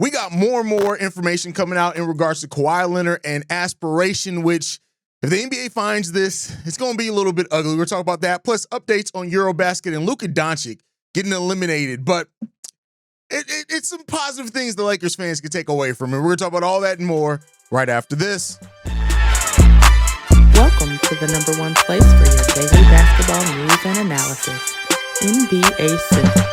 we got more and more information coming out in regards to Kawhi Leonard and Aspiration, which if the NBA finds this, it's going to be a little bit ugly. We're talking about that, plus updates on EuroBasket and Luka Dončić getting eliminated. But it's some positive things the Lakers fans can take away from it. We're going to talk about all that and more right after this. Welcome to the number one place for your daily basketball news and analysis, NBA Central.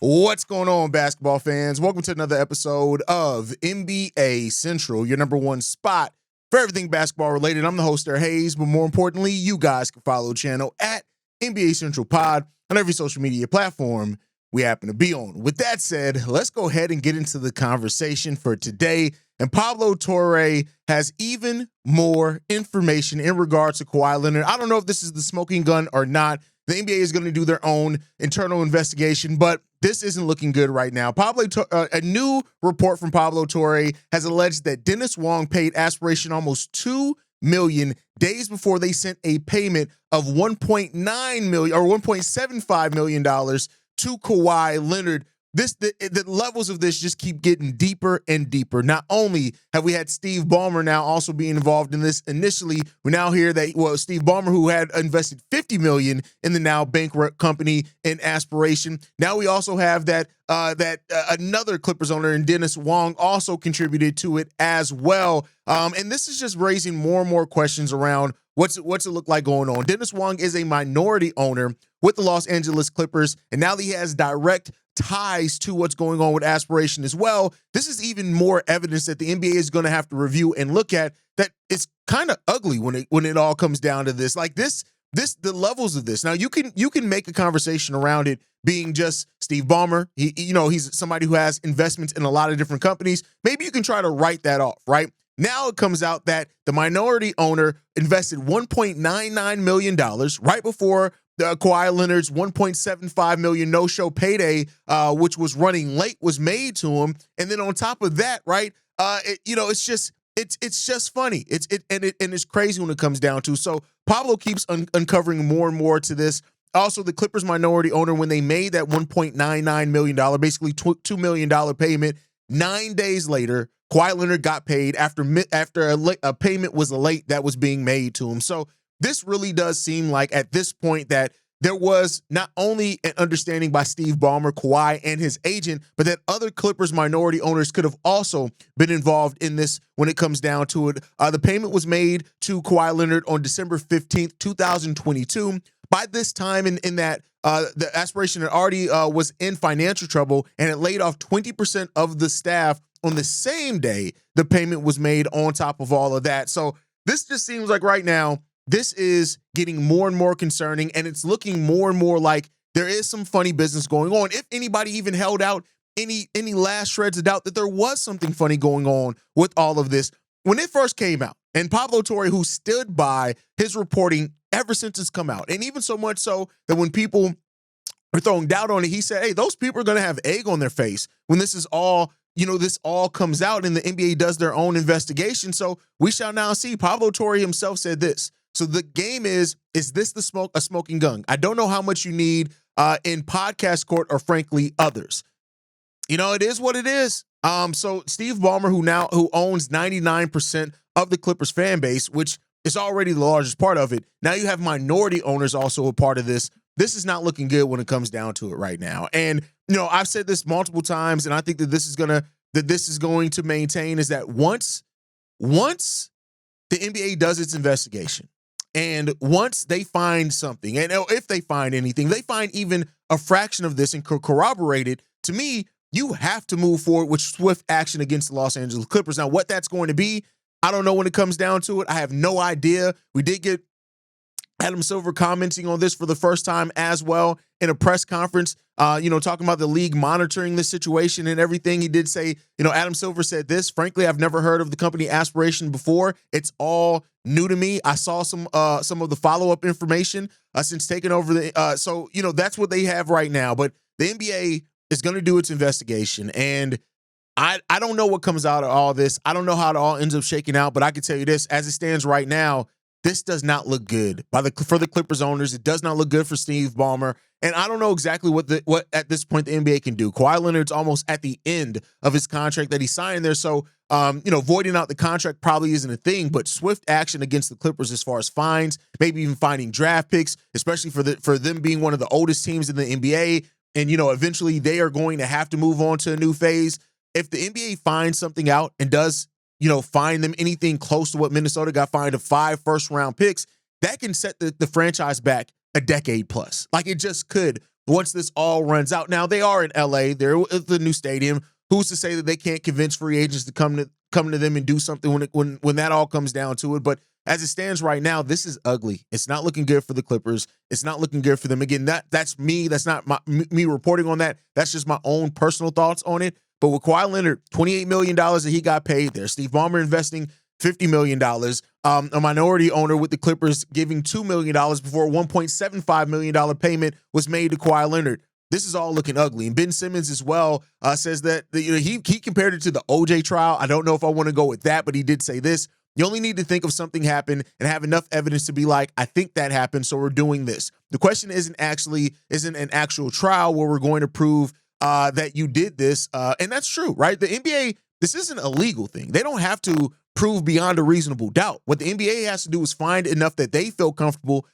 What's going on, basketball fans? Welcome to another episode of NBA Central, your number one spot for everything basketball related. I'm the host there, Hayes, but more importantly, you guys can follow the channel at NBA Central Pod on every social media platform we happen to be on. With that said, let's go ahead and get into the conversation for today. And Pablo Torre has even more information in regards to Kawhi Leonard. I don't know if this is the smoking gun or not. The NBA is going to do their own internal investigation, but this isn't looking good right now. A new report from Pablo Torre has alleged that Dennis Wong paid Aspiration almost $2 million days before they sent a payment of $1.9 million or $1.75 million to Kawhi Leonard. The levels of this just keep getting deeper and deeper. Not only have we had Steve Ballmer now also being involved in this. Initially, we now hear that Steve Ballmer, who had invested $50 million in the now bankrupt company in Aspiration. Now we also have that another Clippers owner, and Dennis Wong, also contributed to it as well. And this is just raising more and more questions around what's it look like going on. Dennis Wong is a minority owner with the Los Angeles Clippers, and now he has direct ties to what's going on with Aspiration as well. This is even more evidence that the NBA is going to have to review and look at, that it's kind of ugly when it all comes down to this. Like the levels of this. Now you can make a conversation around it being just Steve Ballmer. He's somebody who has investments in a lot of different companies. Maybe you can try to write that off, right? Now it comes out that the minority owner invested $1.99 million right before Kawhi Leonard's $1.75 million no-show payday, which was running late, was made to him. And then on top of that, right, it's just funny. It's crazy when it comes down to. So Pablo keeps uncovering more and more to this. Also, the Clippers minority owner, when they made that $1.99 million, basically $2 million payment, 9 days later, Kawhi Leonard got paid after a payment was late that was being made to him. So this really does seem like at this point that there was not only an understanding by Steve Ballmer, Kawhi, and his agent, but that other Clippers minority owners could have also been involved in this when it comes down to it. The payment was made to Kawhi Leonard on December 15th, 2022. By this time in that the Aspiration already was in financial trouble, and it laid off 20% of the staff on the same day the payment was made on top of all of that. So this just seems like right now, this is getting more and more concerning, and it's looking more and more like there is some funny business going on. If anybody even held out any last shreds of doubt that there was something funny going on with all of this, when it first came out, and Pablo Torre, who stood by his reporting ever since it's come out, and even so much so that when people were throwing doubt on it, he said, hey, those people are going to have egg on their face when this is all, this all comes out and the NBA does their own investigation. So we shall now see. Pablo Torre himself said this. So the game is this a smoking gun? I don't know how much you need in podcast court or frankly others. It is what it is. So Steve Ballmer, who owns 99% of the Clippers fan base, which is already the largest part of it. Now you have minority owners also a part of this. This is not looking good when it comes down to it right now. And I've said this multiple times, and I think that this is going to maintain is that once the NBA does its investigation, and once they find something, and if they find anything, they find even a fraction of this and corroborate it, to me, you have to move forward with swift action against the Los Angeles Clippers. Now, what that's going to be, I don't know when it comes down to it. I have no idea. We did get Adam Silver commenting on this for the first time as well in a press conference, talking about the league monitoring the situation and everything. He did say, Adam Silver said this, frankly, I've never heard of the company Aspiration before. It's all new to me. I saw some of the follow-up information since taking over so that's what they have right now. But the NBA is going to do its investigation. And I don't know what comes out of all this. I don't know how it all ends up shaking out, but I can tell you this, as it stands right now, this does not look good for the Clippers owners. It does not look good for Steve Ballmer. And I don't know exactly what at this point the NBA can do. Kawhi Leonard's almost at the end of his contract that he signed there. So, voiding out the contract probably isn't a thing, but swift action against the Clippers as far as fines, maybe even finding draft picks, especially for them being one of the oldest teams in the NBA. And, eventually they are going to have to move on to a new phase. If the NBA finds something out and does, find them anything close to what Minnesota got fined of 5 first-round picks, that can set the franchise back a decade plus. Like it just could once this all runs out. Now, they are in LA. They're at the new stadium. Who's to say that they can't convince free agents to come to them and do something when that all comes down to it? But as it stands right now, this is ugly. It's not looking good for the Clippers. It's not looking good for them. Again, that's me. That's not me reporting on that. That's just my own personal thoughts on it. But with Kawhi Leonard, $28 million that he got paid there. Steve Ballmer investing $50 million. A minority owner with the Clippers giving $2 million before a $1.75 million payment was made to Kawhi Leonard. This is all looking ugly. And Ben Simmons as well says that he compared it to the OJ trial. I don't know if I want to go with that, but he did say this. You only need to think of something happened and have enough evidence to be like, I think that happened, so we're doing this. The question isn't an actual trial where we're going to prove that you did this. And that's true, right? The NBA, this isn't a legal thing. They don't have to prove beyond a reasonable doubt. What the NBA has to do is find enough that they feel comfortable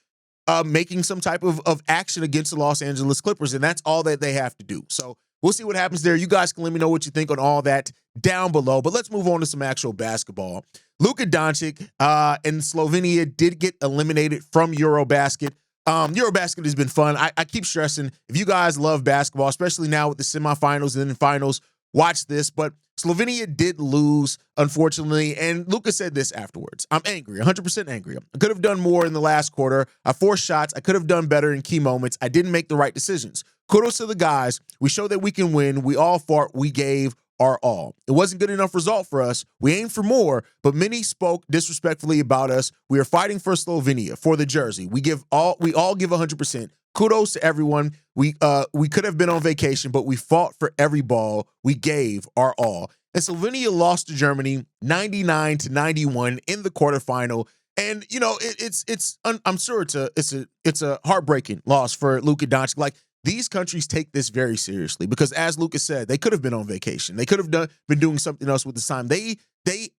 making some type of action against the Los Angeles Clippers, and that's all that they have to do. So we'll see what happens there. You guys can let me know what you think on all that down below, but let's move on to some actual basketball. Luka Dončić and Slovenia did get eliminated from EuroBasket. EuroBasket has been fun. I keep stressing, if you guys love basketball, especially now with the semifinals and then finals, watch this. But Slovenia did lose, unfortunately, and Luka said this afterwards. I'm angry, 100% angry. I could have done more in the last quarter. I forced shots. I could have done better in key moments. I didn't make the right decisions. Kudos to the guys. We showed that we can win. We all fought. We gave our all. It wasn't good enough result for us. We aimed for more, but many spoke disrespectfully about us. We are fighting for Slovenia, for the jersey. We all give 100%. Kudos to everyone. We could have been on vacation, but we fought for every ball. We gave our all. And Slovenia lost to Germany 99-91 in the quarterfinal. And I'm sure it's a heartbreaking loss for Luka Dončić. Like, these countries take this very seriously because, as Luka said, they could have been on vacation. They could have been doing something else with the time. They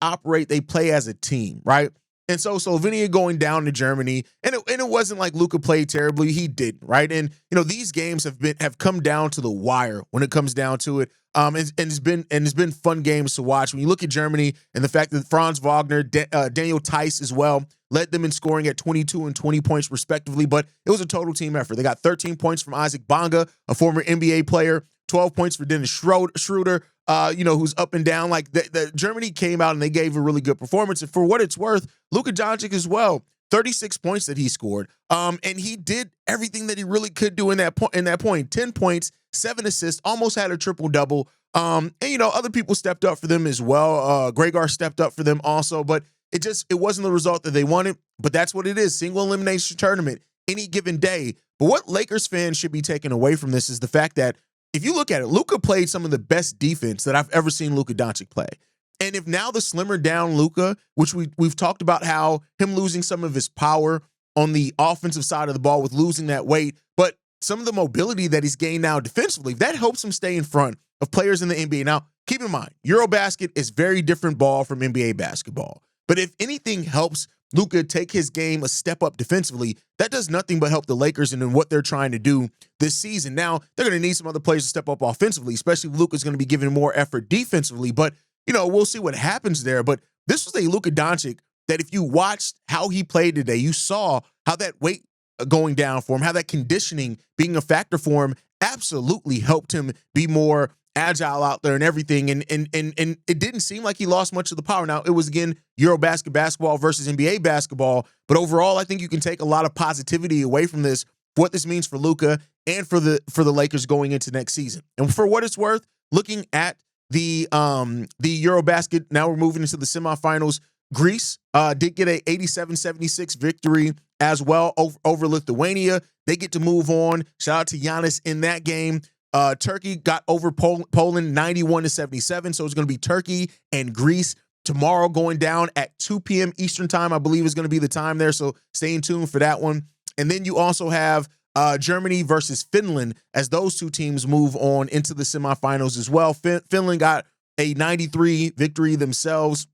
operate, they play as a team, right? And so Slovenia going down to Germany, and it wasn't like Luka played terribly. He didn't, right? And these games have come down to the wire when it comes down to it. And it's been fun games to watch. When you look at Germany and the fact that Franz Wagner, Daniel Theis as well, led them in scoring at 22 and 20 points respectively, but it was a total team effort. They got 13 points from Isaac Bonga, a former NBA player, 12 points for Dennis Schroeder, who's up and down. Like the Germany came out and they gave a really good performance. And for what it's worth, Luka Dončić as well, 36 points that he scored. And he did everything that he really could do in that point. 10 points, 7 assists, almost had a triple-double. And other people stepped up for them as well. Gregor stepped up for them also, but it wasn't the result that they wanted. But that's what it is. Single elimination tournament any given day. But what Lakers fans should be taking away from this is the fact that if you look at it, Luka played some of the best defense that I've ever seen Luka Dončić play. And if now the slimmer down Luka, which we've talked about how him losing some of his power on the offensive side of the ball with losing that weight, but some of the mobility that he's gained now defensively, that helps him stay in front of players in the NBA. Now, keep in mind, EuroBasket is very different ball from NBA basketball. But if anything helps Luka take his game a step up defensively, that does nothing but help the Lakers and in what they're trying to do this season. Now, they're going to need some other players to step up offensively, especially if Luka's going to be giving more effort defensively. But, we'll see what happens there. But this was a Luka Dončić that if you watched how he played today, you saw how that weight going down for him, how that conditioning being a factor for him absolutely helped him be more agile out there and everything. And it didn't seem like he lost much of the power. Now, it was, again, EuroBasket basketball versus NBA basketball. But overall, I think you can take a lot of positivity away from this, what this means for Luka and for the Lakers going into next season. And for what it's worth, looking at the EuroBasket, now we're moving into the semifinals. Greece did get a 87-76 victory as well over Lithuania. They get to move on. Shout out to Giannis in that game. Turkey got over Poland 91-77. So it's going to be Turkey and Greece tomorrow going down at 2 p.m. Eastern time, I believe is going to be the time there. So stay tuned for that one. And then you also have Germany versus Finland as those two teams move on into the semifinals as well. Finland got a 93 victory themselves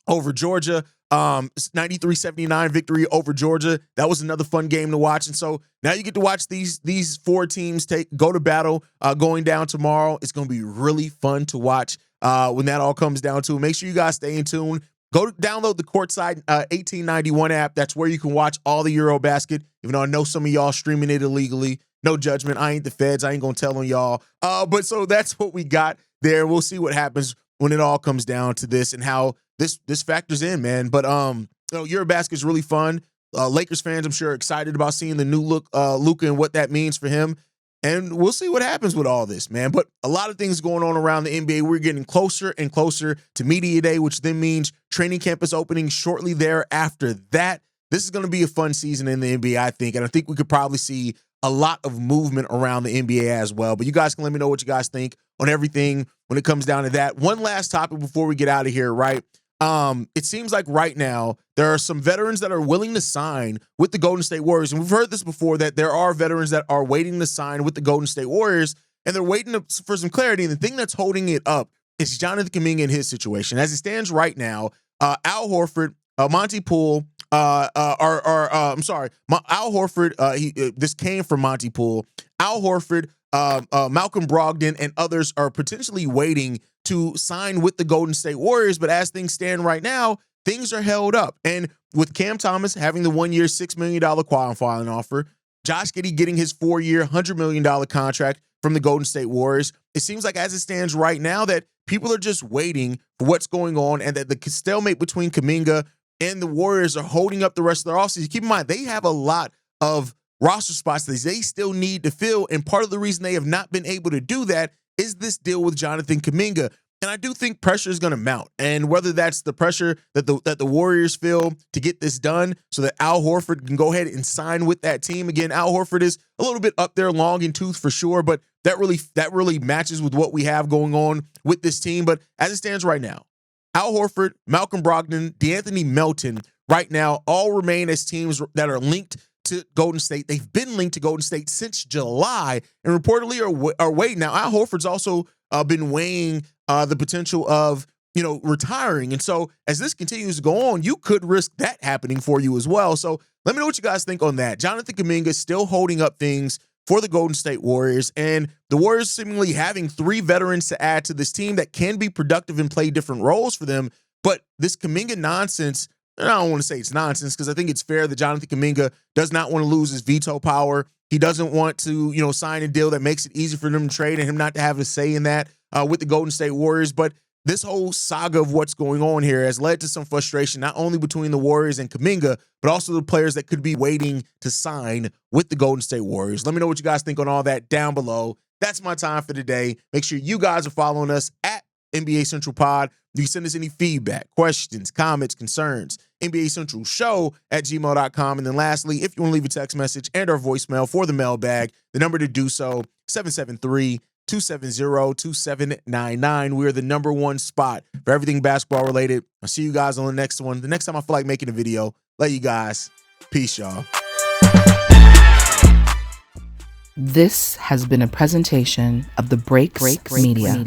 over Georgia. 93-79 victory over Georgia. That was another fun game to watch. And so now you get to watch these four teams go to battle going down tomorrow. It's going to be really fun to watch when that all comes down to it. Make sure you guys stay in tune. Go download the Courtside 1891 app. That's where you can watch all the EuroBasket, even though I know some of y'all streaming it illegally. No judgment. I ain't the feds. I ain't going to tell on y'all. But so that's what we got there. We'll see what happens when it all comes down to this and how this factors in, man. But EuroBasket is really fun. Lakers fans, I'm sure, are excited about seeing the new look Luka and what that means for him. And we'll see what happens with all this, man. But a lot of things going on around the NBA. We're getting closer and closer to Media Day, which then means training camp is opening shortly thereafter that. This is going to be a fun season in the NBA, I think. And I think we could probably see a lot of movement around the NBA as well. But you guys can let me know what you guys think on everything when it comes down to that. One last topic before we get out of here, right? It seems like right now there are some veterans that are willing to sign with the Golden State Warriors. And we've heard this before, that there are veterans that are waiting to sign with the Golden State Warriors, and they're waiting for some clarity. And the thing that's holding it up is Jonathan Kuminga in his situation. As it stands right now, Al Horford, Monty Poole, Al Horford, this came from Monty Poole. Al Horford, Malcolm Brogdon, and others are potentially waiting to sign with the Golden State Warriors. But as things stand right now, things are held up. And with Cam Thomas having the 1-year, $6 million qualifying offer, Josh Giddey getting his 4-year, $100 million contract from the Golden State Warriors, it seems like as it stands right now that people are just waiting for what's going on, and that the stalemate between Kuminga and the Warriors are holding up the rest of their offseason. Keep in mind, they have a lot of roster spots that they still need to fill, and part of the reason they have not been able to do that is this deal with Jonathan Kuminga. And I do think pressure is going to mount, and whether that's the pressure that the Warriors feel to get this done so that Al Horford can go ahead and sign with that team. Again, Al Horford is a little bit up there, long in tooth for sure, but that really matches with what we have going on with this team. But as it stands right now, Al Horford, Malcolm Brogdon, DeAnthony Melton, right now all remain as teams that are linked to Golden State. They've been linked to Golden State since July, and reportedly are waiting. Now, Al Horford's also been weighing the potential of retiring, and so as this continues to go on, you could risk that happening for you as well. So let me know what you guys think on that. Jonathan Kuminga is still holding up things for the Golden State Warriors, and the Warriors seemingly having 3 veterans to add to this team that can be productive and play different roles for them. But this Kuminga nonsense, I don't want to say it's nonsense, because I think it's fair that Jonathan Kuminga does not want to lose his veto power. He doesn't want to, sign a deal that makes it easy for them to trade and him not to have a say in that with the Golden State Warriors. But this whole saga of what's going on here has led to some frustration, not only between the Warriors and Kuminga, but also the players that could be waiting to sign with the Golden State Warriors. Let me know what you guys think on all that down below. That's my time for today. Make sure you guys are following us at NBA Central Pod. You can send us any feedback, questions, comments, concerns, NBA Central Show at gmail.com. And then lastly, if you want to leave a text message and our voicemail for the mailbag, the number to do so, 773-270-2799. We are the #1 spot for everything basketball related. I'll see you guys on the next one. The next time I feel like making a video, love you guys. Peace, y'all. This has been a presentation of the Breaks Media.